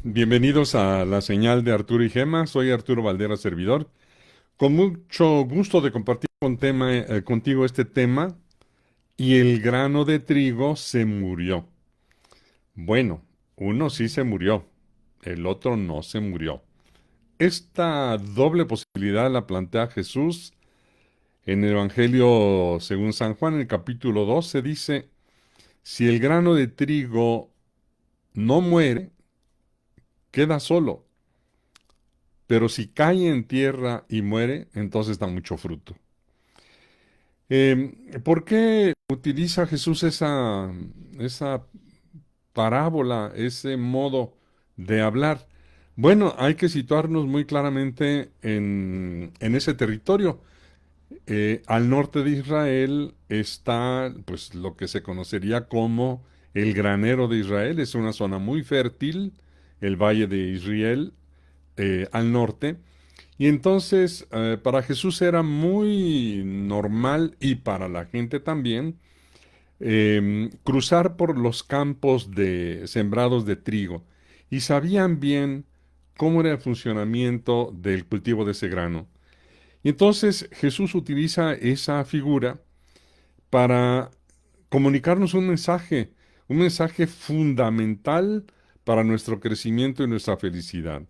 Bienvenidos a la señal de Arturo y Gema. Soy Arturo Valdera, servidor. Con mucho gusto de compartir contigo este tema. Y el grano de trigo se murió. Bueno, uno sí se murió, el otro no se murió. Esta doble posibilidad la plantea Jesús en el Evangelio según San Juan, en el capítulo 12, dice, si el grano de trigo no muere, queda solo. Pero si cae en tierra y muere, entonces da mucho fruto. ¿Por qué utiliza Jesús esa parábola, ese modo de hablar? Bueno, hay que situarnos muy claramente en ese territorio. Al norte de Israel está, pues, lo que se conocería como el granero de Israel. Es una zona muy fértil, el valle de Israel, al norte. Y entonces, para Jesús era muy normal y para la gente también cruzar por los campos sembrados de trigo y sabían bien cómo era el funcionamiento del cultivo de ese grano. Y entonces Jesús utiliza esa figura para comunicarnos un mensaje fundamental para nuestro crecimiento y nuestra felicidad.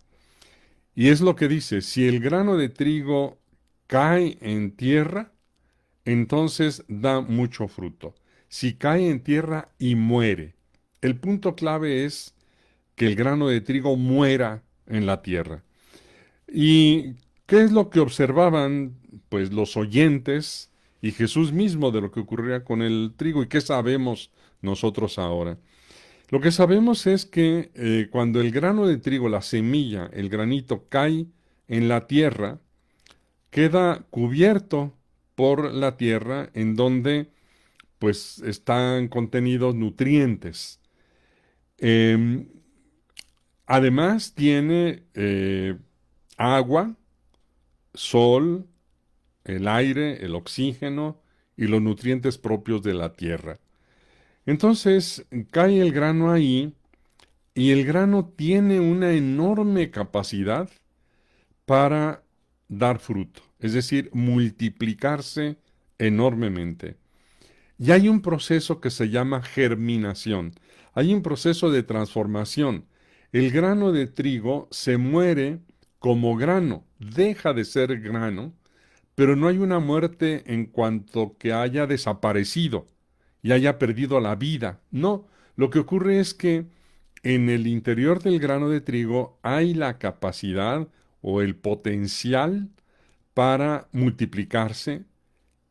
Y es lo que dice, si el grano de trigo cae en tierra, entonces da mucho fruto. Si cae en tierra y muere, el punto clave es que el grano de trigo muera en la tierra. ¿Y qué es lo que observaban, pues, los oyentes y Jesús mismo de lo que ocurría con el trigo? ¿Y qué sabemos nosotros ahora? Lo que sabemos es que cuando el grano de trigo, la semilla, el granito cae en la tierra, queda cubierto por la tierra en donde pues están contenidos nutrientes. Em, Además tiene agua, sol, el aire, el oxígeno y los nutrientes propios de la tierra. Entonces cae el grano ahí y el grano tiene una enorme capacidad para dar fruto, es decir, multiplicarse enormemente. Y hay un proceso que se llama germinación. Hay un proceso de transformación. El grano de trigo se muere como grano, deja de ser grano, pero no hay una muerte en cuanto que haya desaparecido y haya perdido la vida. No, lo que ocurre es que en el interior del grano de trigo hay la capacidad o el potencial para multiplicarse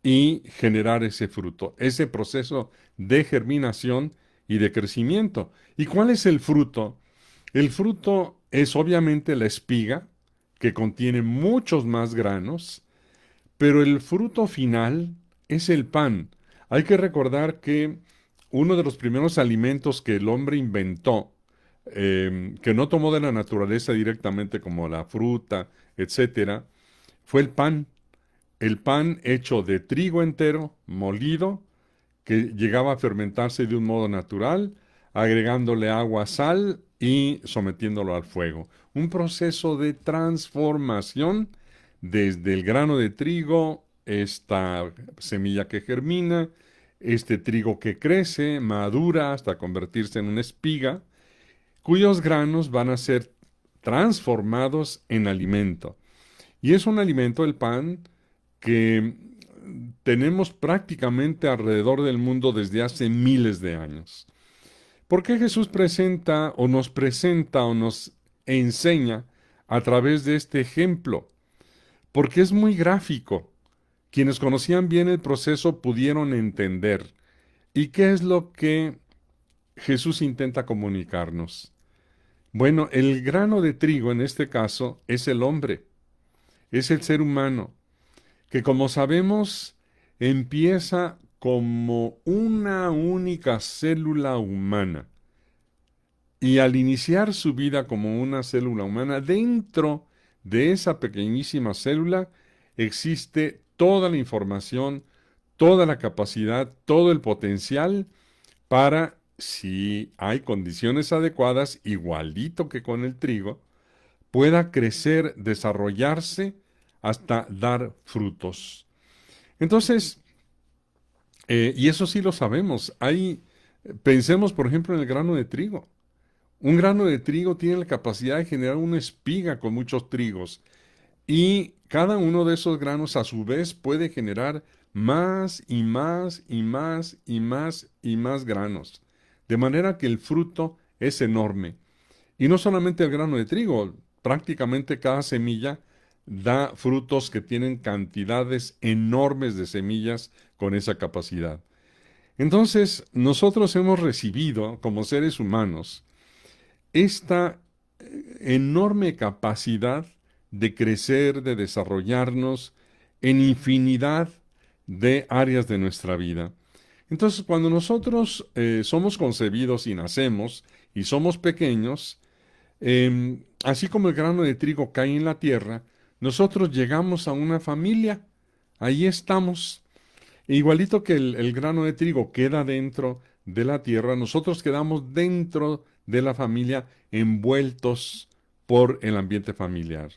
y generar ese fruto, ese proceso de germinación y de crecimiento. ¿Y cuál es el fruto? El fruto es obviamente la espiga, que contiene muchos más granos, pero el fruto final es el pan. Hay que recordar que uno de los primeros alimentos que el hombre inventó, que no tomó de la naturaleza directamente como la fruta, etcétera, fue el pan hecho de trigo entero, molido, que llegaba a fermentarse de un modo natural, agregándole agua, sal y sometiéndolo al fuego. Un proceso de transformación desde el grano de trigo, esta semilla que germina, este trigo que crece, madura hasta convertirse en una espiga, cuyos granos van a ser transformados en alimento. Y es un alimento, el pan, que tenemos prácticamente alrededor del mundo desde hace miles de años. ¿Por qué Jesús presenta o nos enseña a través de este ejemplo? Porque es muy gráfico. Quienes conocían bien el proceso pudieron entender. ¿Y qué es lo que Jesús intenta comunicarnos? Bueno, el grano de trigo en este caso es el hombre, es el ser humano, que como sabemos empieza como una única célula humana. Y al iniciar su vida como una célula humana, dentro de esa pequeñísima célula existe toda la información, toda la capacidad, todo el potencial para si hay condiciones adecuadas, igualito que con el trigo, pueda crecer, desarrollarse hasta dar frutos. Entonces, y eso sí lo sabemos, pensemos por ejemplo en el grano de trigo. Un grano de trigo tiene la capacidad de generar una espiga con muchos trigos y cada uno de esos granos a su vez puede generar más y más y más y más y más granos. De manera que el fruto es enorme. Y no solamente el grano de trigo, prácticamente cada semilla da frutos que tienen cantidades enormes de semillas con esa capacidad. Entonces, nosotros hemos recibido como seres humanos esta enorme capacidad de crecer, de desarrollarnos en infinidad de áreas de nuestra vida. Entonces, cuando nosotros somos concebidos y nacemos y somos pequeños, así como el grano de trigo cae en la tierra, nosotros llegamos a una familia, ahí estamos. Igualito que el grano de trigo queda dentro de la tierra, nosotros quedamos dentro de la familia envueltos por el ambiente familiar.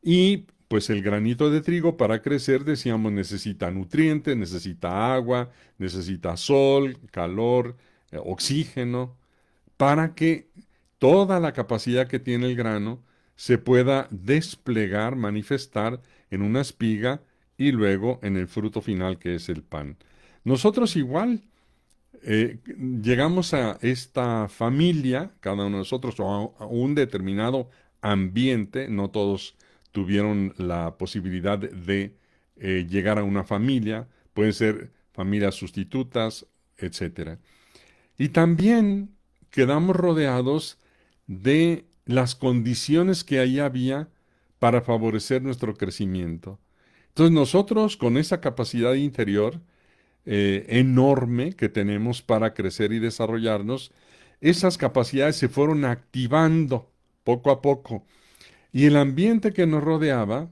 Y pues el granito de trigo para crecer, decíamos, necesita nutrientes, necesita agua, necesita sol, calor, oxígeno, para que toda la capacidad que tiene el grano se pueda desplegar, manifestar en una espiga y luego en el fruto final que es el pan. Nosotros igual llegamos a esta familia, cada uno de nosotros, o a un determinado ambiente, no todos tuvieron la posibilidad de llegar a una familia, pueden ser familias sustitutas, etcétera. Y también quedamos rodeados de las condiciones que ahí había para favorecer nuestro crecimiento. Entonces nosotros con esa capacidad interior enorme que tenemos para crecer y desarrollarnos, esas capacidades se fueron activando poco a poco y el ambiente que nos rodeaba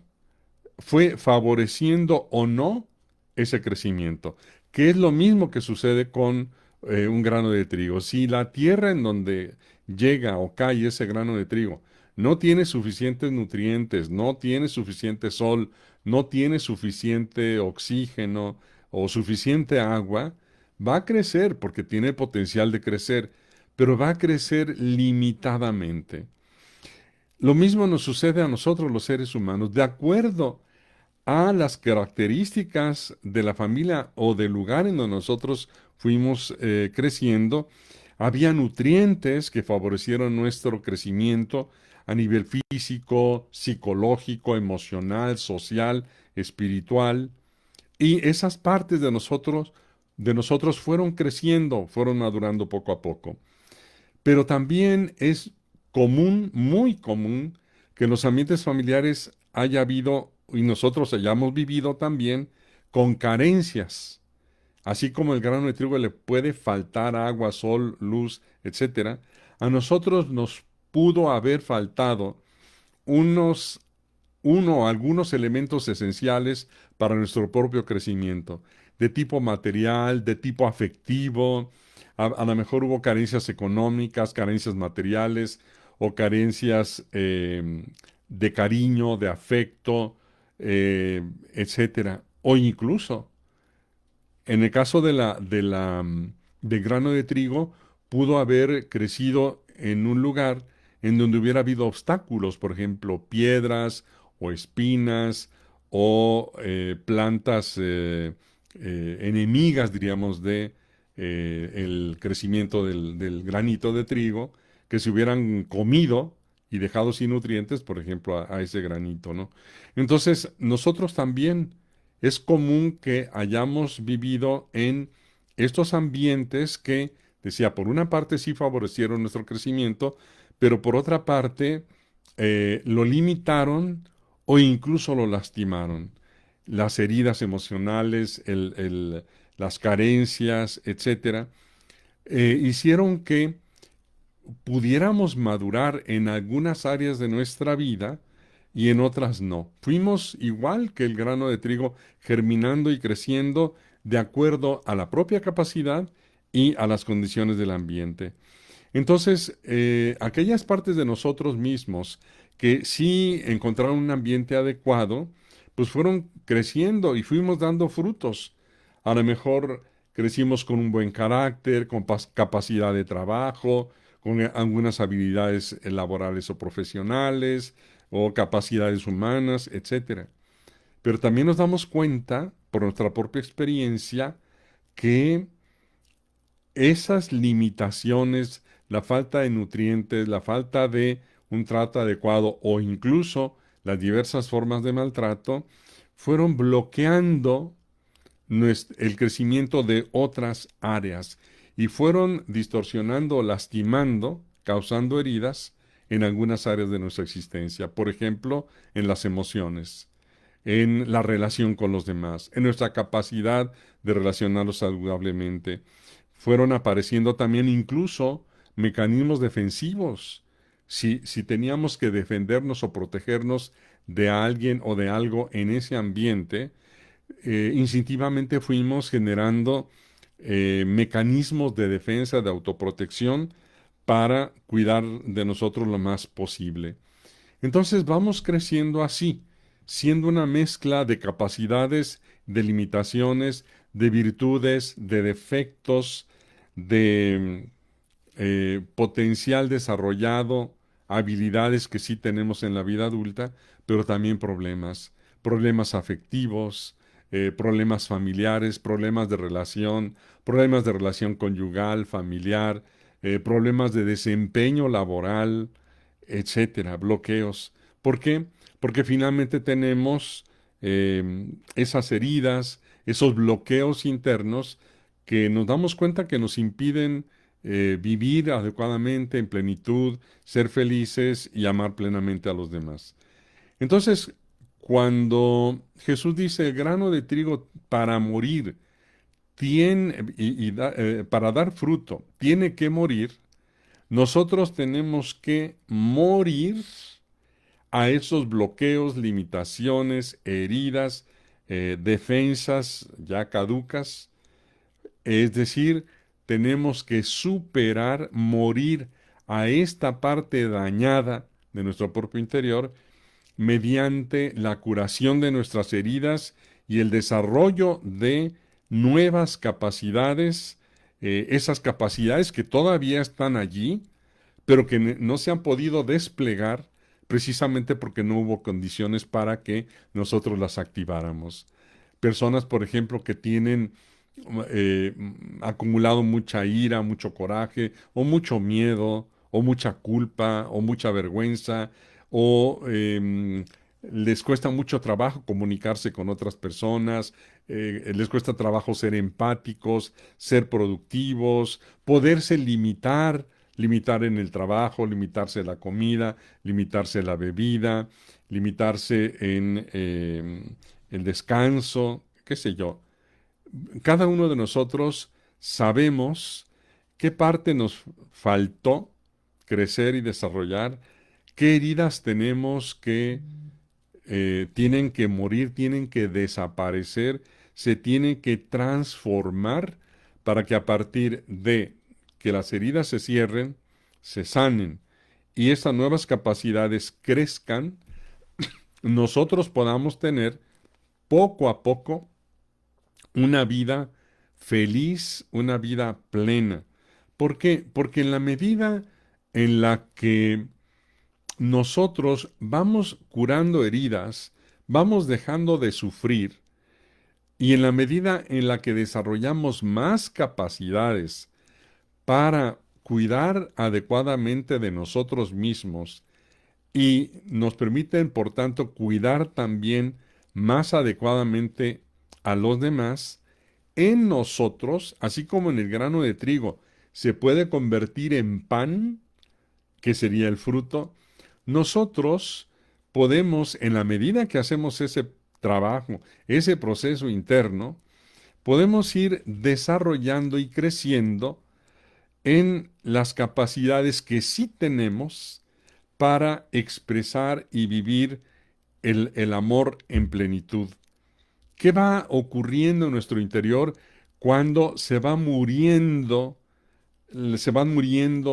fue favoreciendo o no ese crecimiento, que es lo mismo que sucede con un grano de trigo. Si la tierra en donde llega o cae ese grano de trigo no tiene suficientes nutrientes, no tiene suficiente sol, no tiene suficiente oxígeno o suficiente agua, va a crecer porque tiene potencial de crecer, pero va a crecer limitadamente. Lo mismo nos sucede a nosotros los seres humanos, de acuerdo a las características de la familia o del lugar en donde nosotros fuimos creciendo, había nutrientes que favorecieron nuestro crecimiento a nivel físico, psicológico, emocional, social, espiritual, y esas partes de nosotros fueron creciendo, fueron madurando poco a poco. Pero también es común, muy común, que en los ambientes familiares haya habido, y nosotros hayamos vivido también, con carencias. Así como el grano de trigo le puede faltar agua, sol, luz, etcétera, a nosotros nos pudo haber faltado unos, uno o algunos elementos esenciales para nuestro propio crecimiento, de tipo material, de tipo afectivo, a lo mejor hubo carencias económicas, carencias materiales o carencias de cariño, de afecto, etcétera. O incluso, en el caso del grano de trigo, pudo haber crecido en un lugar en donde hubiera habido obstáculos, por ejemplo, piedras o espinas o plantas enemigas, diríamos, de el crecimiento del granito de trigo, que se hubieran comido y dejado sin nutrientes, por ejemplo, a ese granito, ¿no? Entonces, nosotros también es común que hayamos vivido en estos ambientes que, decía, por una parte sí favorecieron nuestro crecimiento, pero por otra parte lo limitaron o incluso lo lastimaron. Las heridas emocionales, las carencias, etcétera, hicieron que pudiéramos madurar en algunas áreas de nuestra vida y en otras no. Fuimos igual que el grano de trigo, germinando y creciendo de acuerdo a la propia capacidad y a las condiciones del ambiente. Entonces, aquellas partes de nosotros mismos que sí encontraron un ambiente adecuado, pues fueron creciendo y fuimos dando frutos. A lo mejor crecimos con un buen carácter, con capacidad de trabajo, con algunas habilidades laborales o profesionales, o capacidades humanas, etcétera. Pero también nos damos cuenta, por nuestra propia experiencia, que esas limitaciones, la falta de nutrientes, la falta de un trato adecuado o incluso las diversas formas de maltrato, fueron bloqueando el crecimiento de otras áreas y fueron distorsionando, lastimando, causando heridas en algunas áreas de nuestra existencia. Por ejemplo, en las emociones, en la relación con los demás, en nuestra capacidad de relacionarnos saludablemente. Fueron apareciendo también incluso mecanismos defensivos. Si teníamos que defendernos o protegernos de alguien o de algo en ese ambiente, instintivamente fuimos generando mecanismos de defensa, de autoprotección, para cuidar de nosotros lo más posible. Entonces vamos creciendo así, siendo una mezcla de capacidades, de limitaciones, de virtudes, de defectos, de potencial desarrollado, habilidades que sí tenemos en la vida adulta, pero también problemas, problemas afectivos, problemas familiares, problemas de relación conyugal, familiar, problemas de desempeño laboral, etcétera, bloqueos. ¿Por qué? Porque finalmente tenemos esas heridas, esos bloqueos internos que nos damos cuenta que nos impiden vivir adecuadamente, en plenitud, ser felices y amar plenamente a los demás. Entonces, cuando Jesús dice el grano de trigo para morir para dar fruto tiene que morir, nosotros tenemos que morir a esos bloqueos, limitaciones, heridas, defensas ya caducas. Es decir, tenemos que superar, morir a esta parte dañada de nuestro propio interior mediante la curación de nuestras heridas y el desarrollo de nuevas capacidades, esas capacidades que todavía están allí, pero que no se han podido desplegar precisamente porque no hubo condiciones para que nosotros las activáramos. Personas, por ejemplo, que tienen eh, acumulado mucha ira, mucho coraje, o mucho miedo, o mucha culpa, o mucha vergüenza, o les cuesta mucho trabajo comunicarse con otras personas, les cuesta trabajo ser empáticos, ser productivos, poderse limitar en el trabajo, limitarse la comida, limitarse la bebida, limitarse en el descanso, qué sé yo. Cada uno de nosotros sabemos qué parte nos faltó crecer y desarrollar, qué heridas tenemos que tienen que morir, tienen que desaparecer, se tienen que transformar para que a partir de que las heridas se cierren, se sanen y estas nuevas capacidades crezcan, nosotros podamos tener poco a poco una vida feliz, una vida plena. ¿Por qué? Porque en la medida en la que nosotros vamos curando heridas, vamos dejando de sufrir, y en la medida en la que desarrollamos más capacidades para cuidar adecuadamente de nosotros mismos y nos permiten, por tanto, cuidar también más adecuadamente a los demás, en nosotros, así como en el grano de trigo, se puede convertir en pan, que sería el fruto, nosotros podemos, en la medida que hacemos ese trabajo, ese proceso interno, podemos ir desarrollando y creciendo en las capacidades que sí tenemos para expresar y vivir el amor en plenitud. ¿Qué va ocurriendo en nuestro interior cuando se van muriendo,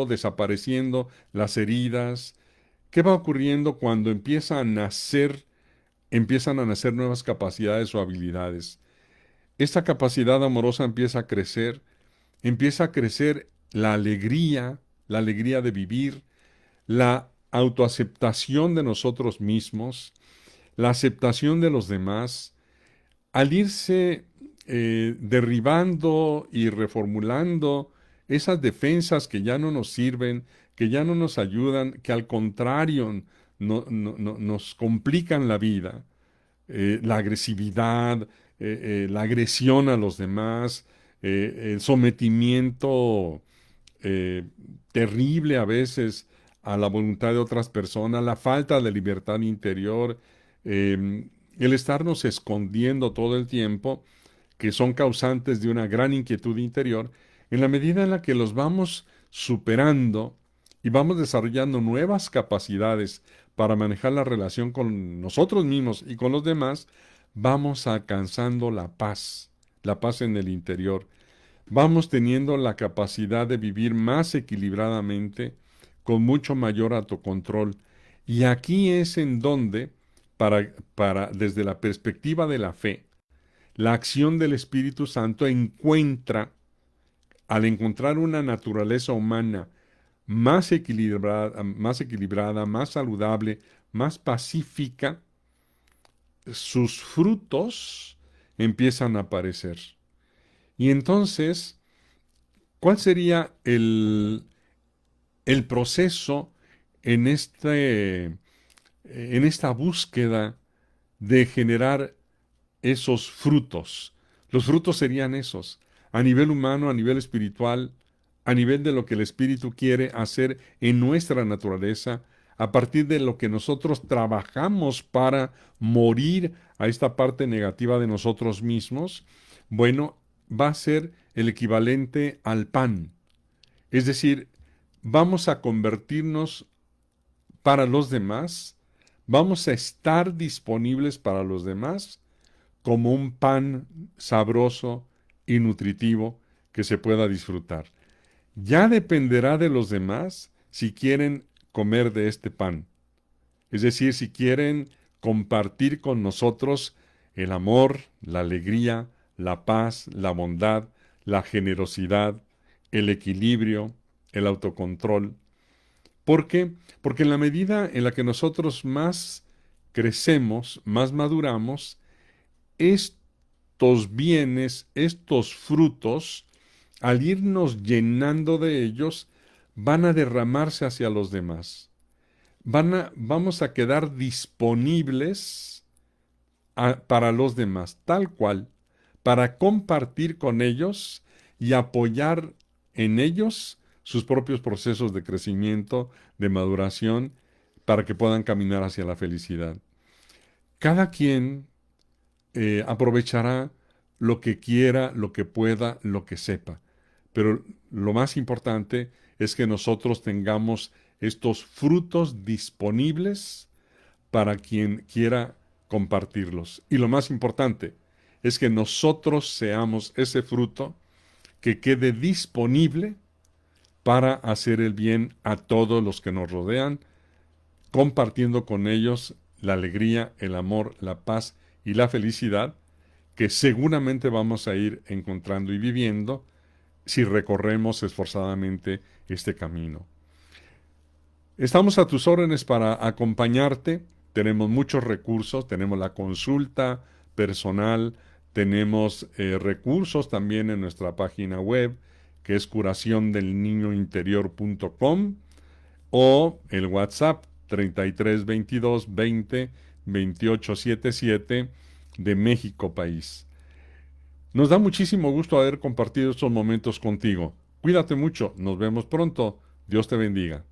desapareciendo las heridas. ¿Qué va ocurriendo cuando empiezan a nacer nuevas capacidades o habilidades? Esta capacidad amorosa empieza a crecer la alegría de vivir, la autoaceptación de nosotros mismos, la aceptación de los demás, al irse derribando y reformulando esas defensas que ya no nos sirven, que ya no nos ayudan, que al contrario nos complican la vida, la agresividad, la agresión a los demás, el sometimiento eh, terrible a veces a la voluntad de otras personas, la falta de libertad interior, el estarnos escondiendo todo el tiempo, que son causantes de una gran inquietud interior, en la medida en la que los vamos superando y vamos desarrollando nuevas capacidades para manejar la relación con nosotros mismos y con los demás, vamos alcanzando la paz en el interior. Vamos teniendo la capacidad de vivir más equilibradamente, con mucho mayor autocontrol. Y aquí es en donde, desde la perspectiva de la fe, la acción del Espíritu Santo al encontrar una naturaleza humana más equilibrada, más saludable, más pacífica, sus frutos empiezan a aparecer. Y entonces, ¿cuál sería el proceso en, en esta búsqueda de generar esos frutos? Los frutos serían esos, a nivel humano, a nivel espiritual, a nivel de lo que el Espíritu quiere hacer en nuestra naturaleza, a partir de lo que nosotros trabajamos para morir a esta parte negativa de nosotros mismos. Bueno, va a ser el equivalente al pan. Es decir, vamos a convertirnos para los demás, vamos a estar disponibles para los demás como un pan sabroso y nutritivo que se pueda disfrutar. Ya dependerá de los demás si quieren comer de este pan. Es decir, si quieren compartir con nosotros el amor, la alegría, la paz, la bondad, la generosidad, el equilibrio, el autocontrol. ¿Por qué? Porque en la medida en la que nosotros más crecemos, más maduramos, estos bienes, estos frutos, al irnos llenando de ellos, van a derramarse hacia los demás. Vamos a quedar disponibles para los demás, tal cual, para compartir con ellos y apoyar en ellos sus propios procesos de crecimiento, de maduración, para que puedan caminar hacia la felicidad. Cada quien aprovechará lo que quiera, lo que pueda, lo que sepa. Pero lo más importante es que nosotros tengamos estos frutos disponibles para quien quiera compartirlos. Y lo más importante es que nosotros seamos ese fruto que quede disponible para hacer el bien a todos los que nos rodean, compartiendo con ellos la alegría, el amor, la paz y la felicidad que seguramente vamos a ir encontrando y viviendo si recorremos esforzadamente este camino. Estamos a tus órdenes para acompañarte. Tenemos muchos recursos, tenemos la consulta personal, tenemos recursos también en nuestra página web, que es curaciondelniñointerior.com, o el WhatsApp 3322 20 2877 de México país. Nos da muchísimo gusto haber compartido estos momentos contigo. Cuídate mucho, nos vemos pronto. Dios te bendiga.